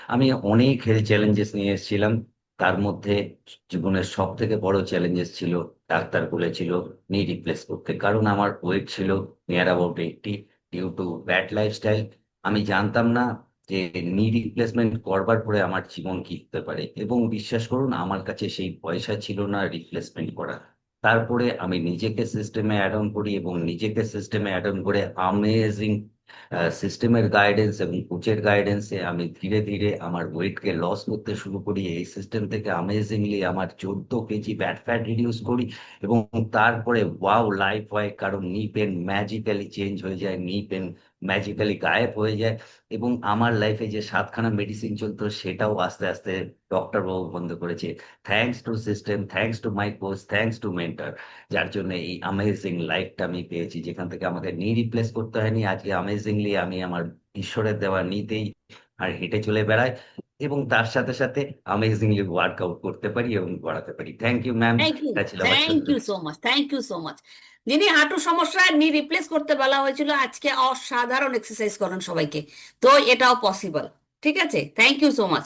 আমি অনেক health challenges নিয়ে এসেছিলাম। তার মধ্যে জীবনের সব থেকে বড় চ্যালেঞ্জেস ছিল, ডাক্তার বলেছিল নি রিপ্লেস করতে, কারণ আমার ওয়েট ছিল near about 80। Due to bad lifestyle আমি জানতাম না যে নি রিপ্লেসমেন্ট করবার পরে আমার জীবন কি হতে পারে, এবং বিশ্বাস করুন আমার কাছে সেই পয়সা ছিল না রিপ্লেসমেন্ট করা। তারপরে আমি নিজেকে সিস্টেমে অ্যাড অন করি, এবং নিজেকে সিস্টেমে অ্যাড অন করে আমেজিং সিস্টেমের গাইডেন্স এবং কোচের গাইডেন্সে আমি ধীরে ধীরে আমার ওয়েটকে লস করতে শুরু করি। এই সিস্টেম থেকে অ্যামেজিংলি আমার 14 কেজি ব্যাড ফ্যাট রিডিউস করি, এবং তারপরে ওয়াও লাইফ হয়, কারণ নি পেন ম্যাজিক্যালি চেঞ্জ হয়ে যায়, নি পেন ম্যাজিক্যালি গায়েব হয়ে যায়। এবং আমার লাইফে যে 7খানা মেডিসিন চলতো সেটাও আস্তে আস্তে ডক্টর বাবু বন্ধ করেছে। Thanks to system, thanks to my coach, thanks to mentor, যার জন্য এই অ্যামেজিং লাইফটা আমি পেয়েছি, যেখান থেকে আমাকে নি রিপ্লেস করতে হয়নি। আজকে অ্যামেজিংলি আমি আমার ঈশ্বরের দেওয়া নিতেই আর হেঁটে চলে বেড়াই, এবং তার সাথে সাথে অ্যামেজিংলি ওয়ার্কআউট করতে পারি এবং করাতে পারি। Thank you ma'am. Thank you. এটা ছিল আমার থ্যাংক ছোট্ট। You so much, thank you so much. যিনি হাঁটুর সমস্যা নি রিপ্লেস করতে বলা হয়েছিল, আজকে অসাধারণ এক্সারসাইজ করেন সবাইকে, তো এটাও পসিবল। ঠিক আছে, থ্যাংক ইউ সো মাচ।